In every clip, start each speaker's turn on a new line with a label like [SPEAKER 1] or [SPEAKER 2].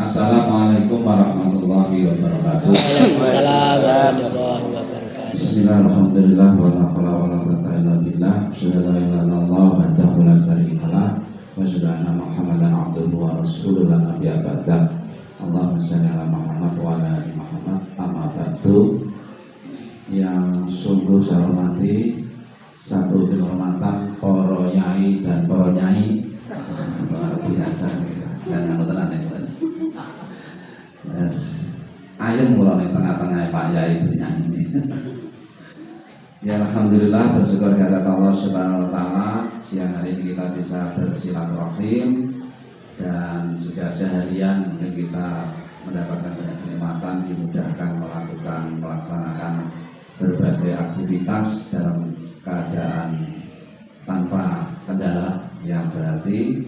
[SPEAKER 1] Assalamualaikum warahmatullahi wabarakatuh.
[SPEAKER 2] Waalaikumsalam warahmatullahi wabarakatuh.
[SPEAKER 1] Bismillahirrahmanirrahim. Wa la haula wa la quwwata illa billah. Asyhadu an la ilaha illallah wahdahu la syarika lah wa asyhadu anna Muhammadan abduhu wa rasuluhu la nabiyya ba'dah. Allahumma shalli ala Muhammad wa ala ali Muhammad. Amma ba'du. Yang sungguh saya hormati, satu kehormatan para yai dan para nyai. Luar biasa. Saya nggak tenang ya. Yes. Ayam mulai di tengah-tengah Pak Yai bernyanyi. Ya alhamdulillah, bersyukur kehadirat Allah Subhanahu wa taala, siang hari ini kita bisa bersilaturahim dan sudah seharian mungkin kita mendapatkan banyak kenikmatan, dimudahkan melaksanakan berbagai aktivitas dalam keadaan tanpa kendala yang berarti,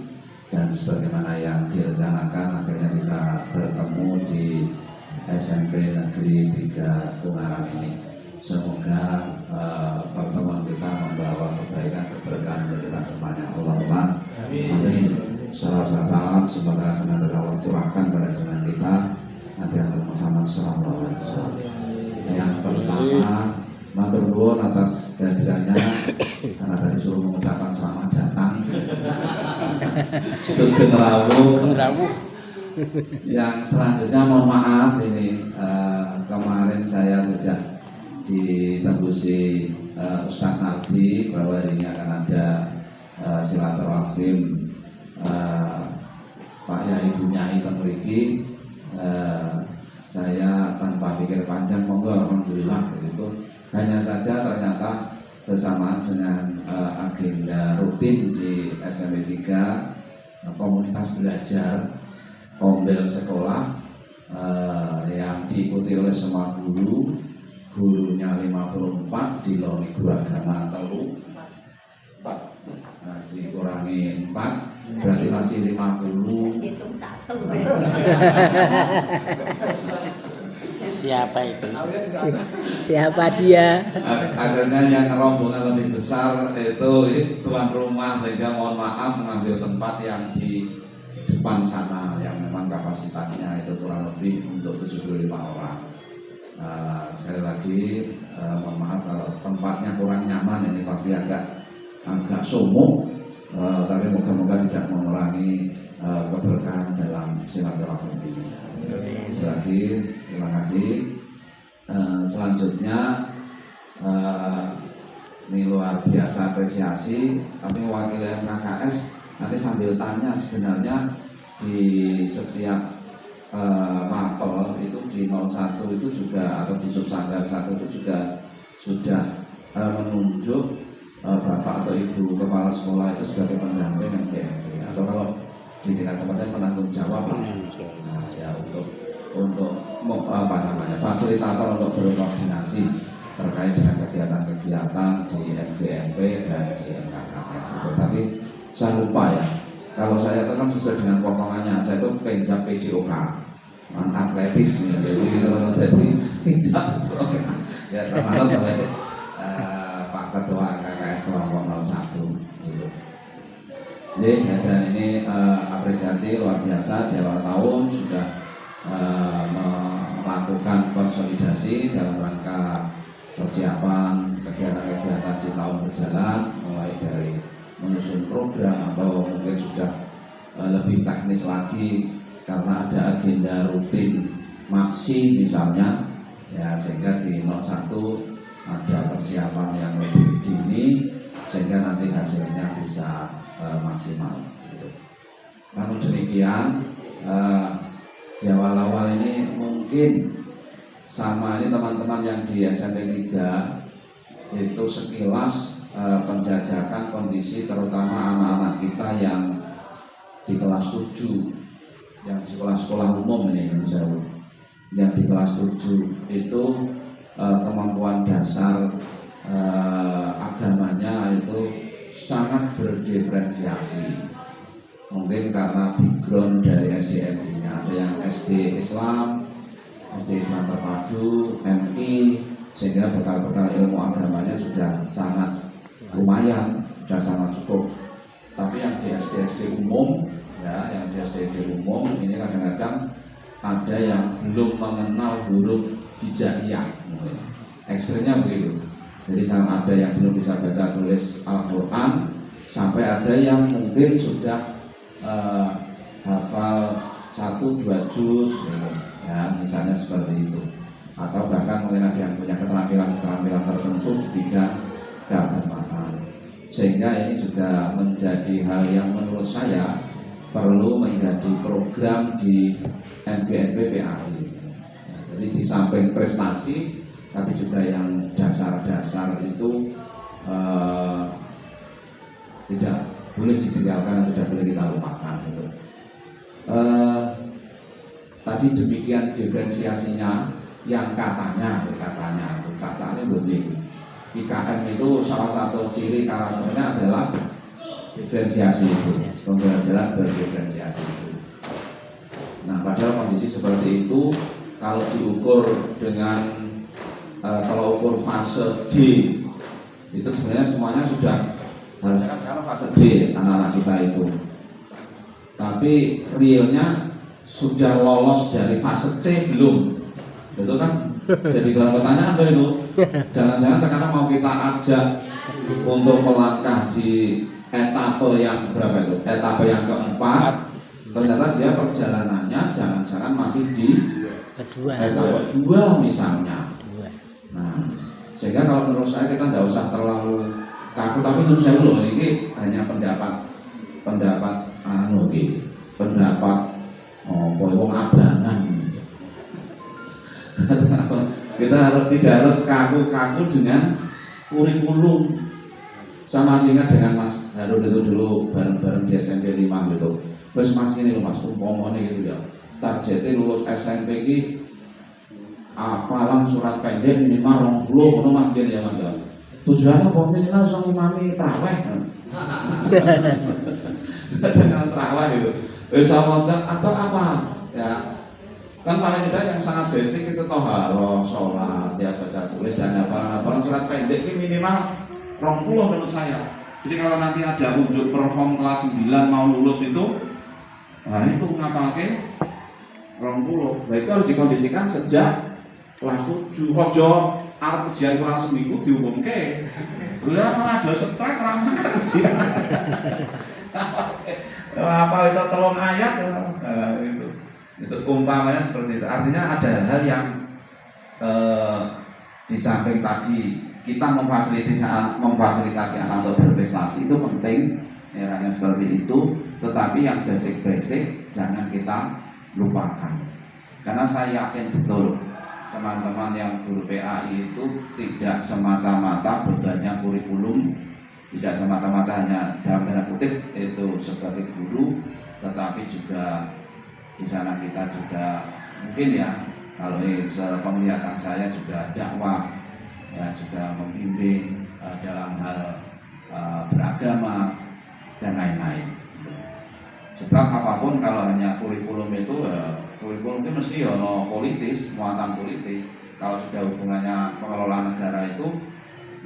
[SPEAKER 1] dan sebagaimana yang direncanakan akhirnya bisa bertemu di SMP Negeri 3 Ungaran ini. Semoga pertemuan kita membawa kebaikan, keberkahan bagi kita semuanya. Allahumma amin. Salam semoga senantiasa Allah curahkan pada junjungan kita Nabi Muhammad SAW. Yang pertama, matur nuwun atas kehadirannya karena tadi suruh mengucapkan selamat datang. Sugeng rawuh. Yang selanjutnya mohon maaf ini kemarin saya sudah ditembusi Ustadz Nardi bahwa hari ini akan ada silaturahim Pak Yai Ibu Nyai Temriki. Saya tanpa pikir panjang, monggo alhamdulillah begitu. Hanya saja ternyata bersamaan dengan agenda rutin di SMP 3 komunitas belajar Kombel sekolah yang diikuti oleh semua gurunya 54, diloni guru agama telu 4, dikurangi 4 berarti masih 50.
[SPEAKER 3] Hitung 1.
[SPEAKER 2] Siapa itu? Siapa dia?
[SPEAKER 1] Akhirnya yang rombongan lebih besar itu tuan rumah, sehingga mohon maaf mengambil tempat yang di depan sana yang memang kapasitasnya itu kurang lebih untuk 75 orang. Sekali lagi mohon maaf kalau tempatnya kurang nyaman, ini pasti agak sumuk, tapi moga-moga tidak mengurangi keberkahan dalam silaturahim ini. Berakhir, terima kasih. Selanjutnya ini luar biasa apresiasi, tapi mewakili MKKS nanti sambil tanya, sebenarnya di setiap mapel itu di 01 itu juga atau di subsanggar 1 itu juga sudah menunjuk bapak atau ibu kepala sekolah itu sebagai pendamping MGMP, atau kalau di tingkat kabupaten penanggung jawab lah. Nah, ya untuk apa namanya fasilitator untuk berkoordinasi terkait dengan kegiatan-kegiatan di MGMP dan di MKKS. Tapi saya lupa ya, kalau saya itu kan sesuai dengan potongannya, saya itu penjab PJOK atletis nih, jadi penjab ya sama oleh Pak Ketua KKS kelompok 01 gitu. Dan ini apresiasi luar biasa, di awal tahun sudah melakukan konsolidasi dalam rangka persiapan kegiatan-kegiatan di tahun berjalan, mulai dari menyusun program atau mungkin sudah lebih teknis lagi karena ada agenda rutin maksi misalnya ya, sehingga di 01 ada persiapan yang lebih dini sehingga nanti hasilnya bisa maksimal gitu. Namun demikian di awal-awal ini mungkin sama ini teman-teman yang di SMP 3 itu sekilas penjajakan kondisi terutama anak-anak kita yang di kelas 7 yang di sekolah-sekolah umum ini yang di kelas 7 itu kemampuan dasar agamanya itu sangat berdiferensiasi. Mungkin karena background dari SDM-nya, ada yang SD Islam terpadu, MI, sehingga bekal-bekal ilmu agamanya sudah sangat lumayan, sudah sangat cukup. Tapi yang di SD umum, ya, yang di SD umum ini kadang-kadang ada yang belum mengenal huruf hijaiyah. Ekstrimnya begitu. Jadi sama ada yang belum bisa baca tulis Al-Quran, sampai ada yang mungkin sudah hafal 1-2 juz, ya misalnya seperti itu. Atau bahkan mungkin ada yang punya keterampilan tertentu di bidang gambar mata. Sehingga ini juga menjadi hal yang menurut saya perlu menjadi program di NBNP PAI. Jadi di samping prestasi, tapi juga yang dasar-dasar itu tidak boleh ditinggalkan, tidak boleh kita lupakan. Gitu. Tadi demikian diferensiasinya yang katanya cacahnya begini. IKM itu salah satu ciri karakternya adalah diferensiasi itu, pembelajaran berdiferensiasi itu. Nah, padahal kondisi seperti itu kalau diukur dengan kalau ukur fase D itu sebenarnya semuanya sudah harusnya kan sekarang fase D anak-anak kita itu, tapi realnya sudah lolos dari fase C belum, betul kan? Jadi kalau pertanyaan itu, jangan-jangan sekarang mau kita ajak untuk melangkah di etape yang berapa itu? Etape yang keempat, ternyata dia perjalanannya jangan-jangan masih di etape 2 misalnya. Nah, sehingga kalau menurut saya kita tidak usah terlalu kaku, tapi menurut saya loh ini hanya pendapat wong abangan. Kita tidak harus kaku-kaku dengan kurikulum. Sama masih ingat dengan Mas Harun itu dulu bareng-bareng di SMP 5 gitu. Terus Mas ini loh Mas umpamanya gitu ya. Targetnya lulus SMP ini apalan surat pendek minimal 20 ngono Mas ya Mas ya. Tujuannya apa minimal langsung imami traweh. Jangan traweh itu. Wis atau apa? Ya. Kan paling tidak yang sangat basic itu toharoh, sholat, ya baca tulis dan hafalan surat pendek ini minimal 20 menurut saya. Jadi kalau nanti ada unsur perform kelas 9 mau lulus itu, nah itu ngapalke 20. Nah itu harus dikondisikan sejak kelas 7. Ojo arep ujian kurang seminggu diumumke. Lah malah do stres ramah ujian. Apa bisa tolong ayat itu umpamanya seperti itu. Artinya ada hal yang di samping tadi kita memfasilitasi anak untuk berprestasi itu penting, eranya seperti itu. Tetapi yang basic jangan kita lupakan. Karena saya yakin betul teman-teman yang guru PAI itu tidak semata-mata bebannya kurikulum, tidak semata-mata hanya dalam tanda kutip itu sebagai guru, tetapi juga di sana kita juga mungkin ya kalau ini penglihatan saya juga dakwah, ya juga membimbing dalam hal beragama dan lain-lain. Sebab apapun kalau hanya kurikulum itu mesti politis, muatan politis. Kalau sudah hubungannya pengelolaan negara itu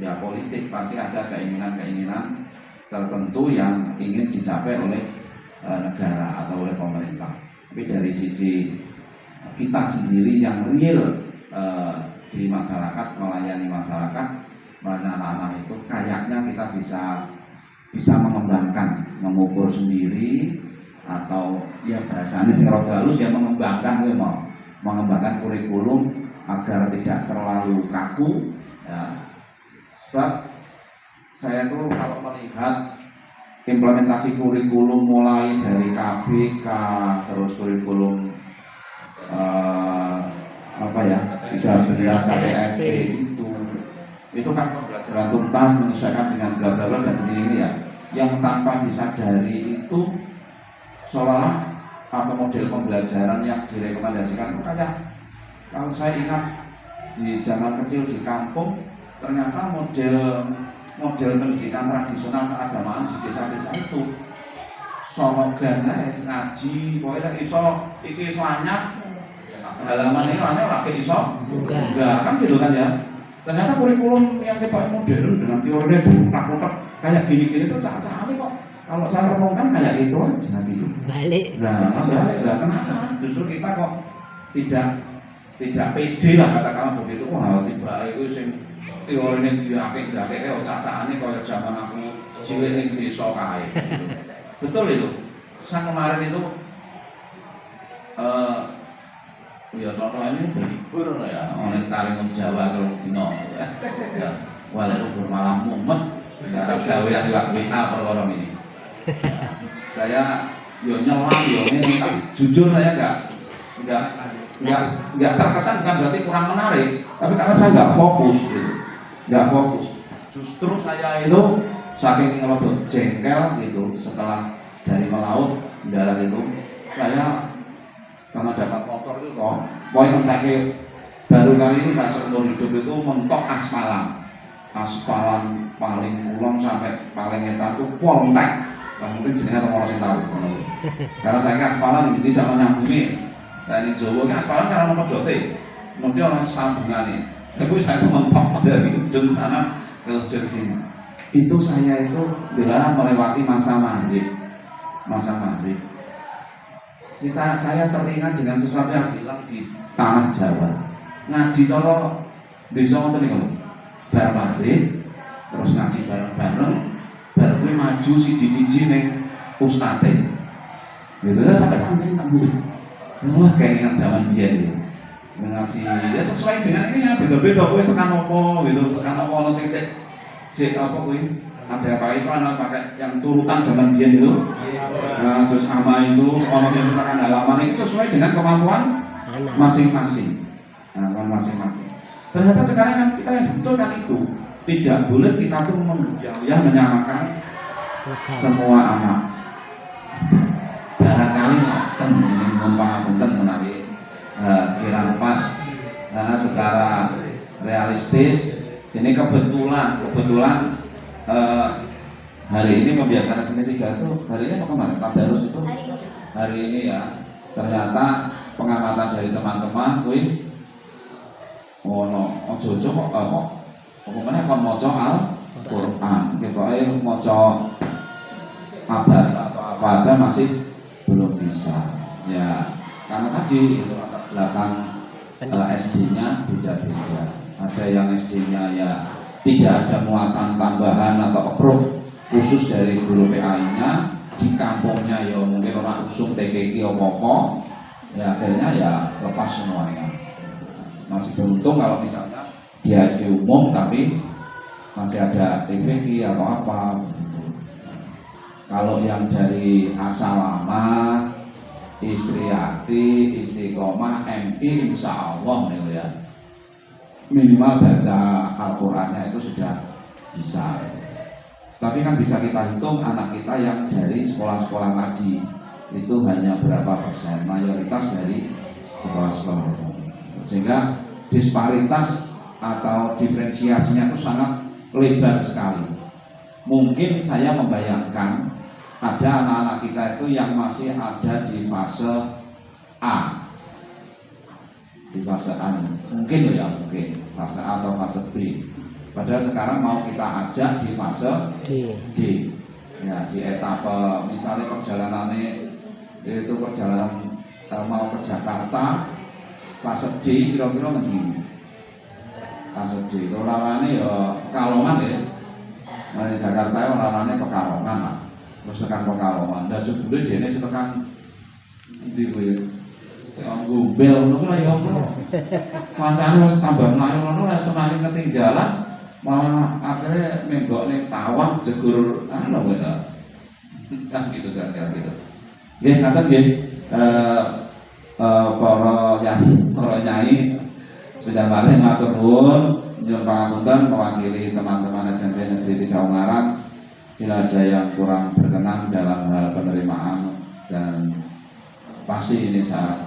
[SPEAKER 1] ya politik, pasti ada keinginan-keinginan tertentu yang ingin dicapai oleh negara atau oleh pemerintah. Tapi dari sisi kita sendiri yang real di masyarakat, melayani masyarakat, melayani anak-anak itu kayaknya kita bisa mengembangkan, mengukur sendiri atau ya bahasanya sing rada halus ya mengembangkan kurikulum agar tidak terlalu kaku ya. Sebab saya tuh kalau melihat implementasi kurikulum mulai dari KBK terus kurikulum 13 KPSP itu kan pembelajaran tuntas menyesuaikan dengan bla bla bla dan ini ya, yang tanpa disadari itu seolah-olah apa model pembelajaran yang direkomendasikan itu kayak kalau saya ingat di zaman kecil di kampung ternyata model pendidikan tradisional keagamaan di desa-desa itu slogan ngaji, pokoknya iki selanyak halaman ini lagi iso enggak kan gitu kan ya. Ternyata kurikulum yang kita modern dengan teorinya diutak-utak kayak gini-gini tuh cak-cak kok. Kalau saya renungkan kayak itu aja gitu. Balik. Nah, kenapa? Justru kita kok tidak pede lah katakanlah begitu. Wah tiba itu sing teorine diakeh-akeh cacakane kaya zaman aku cilik ning desa kae. Betul itu. Sang kemarin itu ya Toto ini berlibur ya, oleh Karimun Jawa kalau dino ya, walaupun bermalam mumet nggak gawe yang juga WA perkara ini. Saya yo nyelam yo ini, tapi jujur saya nggak terkesan, bukan berarti kurang menarik, tapi karena saya nggak fokus gitu, nggak fokus. Justru saya itu saking ngelodot jengkel gitu setelah dari melaut darat itu, saya karena dapat motor itu kok, poin entaknya baru kali ini saya seumur hidup itu mentok aspalan paling ulong sampai paling etan itu poltek, mungkin jenenge orang sing tahu. Karena saya ke aspalan ini sama nyambungi, dan di Jawa ke aspalan karena medote, mungkin orang sambungannya. Tapi saya itu mentok dari ujung sana ke ujung sini. Itu saya itu adalah melewati masa maghrib. Saya teringat dengan sesuatu yang hilang di tanah Jawa. Ngaji cara desa ngoten niku. Bar maghrib terus ngaji bareng-bareng, bar kuwi maju siji-siji ning ustate. Gitu lah sampai antri tak boleh. Wah keinget zaman biyen ya. Ngaji ya sesuai dengan ini ya, beda-beda kuwi tekan opo gitu, tekan opo ono sing sik apa kuwi. Ada apa itu anak pakai yang turutan zaman biyen itu, nah, terus ama itu ono sing tekan halaman itu sesuai dengan kemampuan masing-masing. Masing-masing. Ternyata sekarang kan kita yang dibutuhkan itu tidak boleh kita tuh yang menyamakan semua anak. Barangkali ngoten ini mumpung menawi kira pas karena secara realistis ini kebetulan hari ini pembiasaan seni 3 itu hari ini apa kemarin? Tadarus itu hari ini ya. Ternyata pengamatan dari teman-teman kuwi ojo kok pokoknya kon maca Al-Qur'an. Ketoke maca abas atau apa aja masih belum bisa. Ya, karena tadi itu latar belakang SD-nya beda-beda. Ada yang SD-nya ya tidak ada muatan tambahan atau approve khusus dari guru PAI-nya, di kampungnya ya mungkin orang usung TPQ apa-apa, ya akhirnya ya lepas semuanya. Masih beruntung kalau misalnya di SD umum tapi masih ada TPQ atau apa gitu. Kalau yang dari asal lama, Istriati, Istiqomah, MI insya Allah ya minimal baca Al-Qurannya itu sudah bisa. Tapi kan bisa kita hitung anak kita yang dari sekolah-sekolah tadi itu hanya berapa persen, mayoritas dari sekolah-sekolah. Sehingga disparitas atau diferensiasinya itu sangat lebar sekali. Mungkin saya membayangkan ada anak-anak kita itu yang masih ada di fase A. Di fase A mungkin ya, mungkin fase A atau fase B. Padahal sekarang mau kita ajak di fase D. Ya, di etapa misalnya perjalanannya itu perjalanan mau ke Jakarta fase D kira-kira begini. Fase D olahraganya ya Pekalongan ya. Dari Jakarta ya olahraganya Pekalongan lah. Terus tekan Pekalongan. Dan jebule dene setekan di Gombel ngono lah ya apa. Kancane wis tambah mlayu ngono lah semakin ketinggalan malah akhirnya menggok ning Tawang jegur anu gitu. Kan gitu kan gitu. Nggih ngaten nggih. Para nyai sudah balik matur nuwun nyuwun pangapunten mewakili teman-teman SMP Negeri 3 Ungaran bila ada yang kurang berkenan dalam hal penerimaan dan pasti ini soal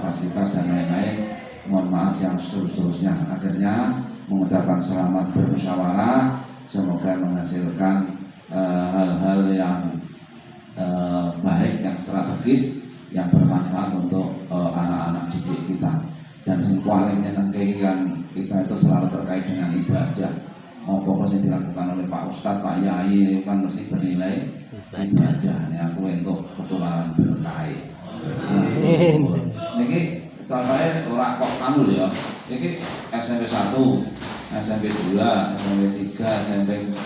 [SPEAKER 1] fasilitas dan lain-lain, mohon maaf yang seterusnya. Akhirnya mengucapkan selamat bermusyawarah, semoga menghasilkan hal-hal yang baik, yang strategis, yang bermanfaat untuk anak-anak didik kita. Dan yang paling nyenengkan kita itu selalu terkait dengan ibadah. Apa-apa yang dilakukan oleh Pak Ustadz, Pak Yai itu kan mesti bernilai ibadah. Ini aku untuk ketularan berkait. Ini Sampai ora kok anu ya. Iki SMP 1, SMP 2, SMP 3, SMP 4,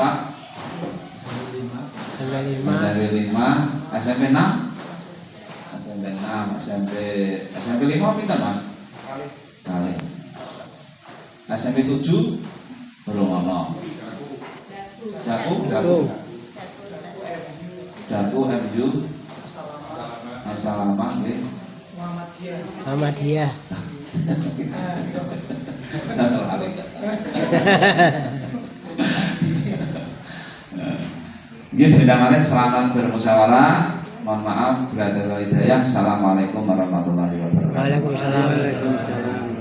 [SPEAKER 1] SMP 5, SMP 6, SMP 6, SMP 5 pinten Mas? Kali. SMP 7 belum ono. Jaku MU Assalamualaikum nggih.
[SPEAKER 2] Muhammadiyah.
[SPEAKER 1] Nggih sedangane selamat bermusyawarah. Mohon maaf bila ada hidayah. Assalamualaikum warahmatullahi wabarakatuh.
[SPEAKER 2] Waalaikumsalam.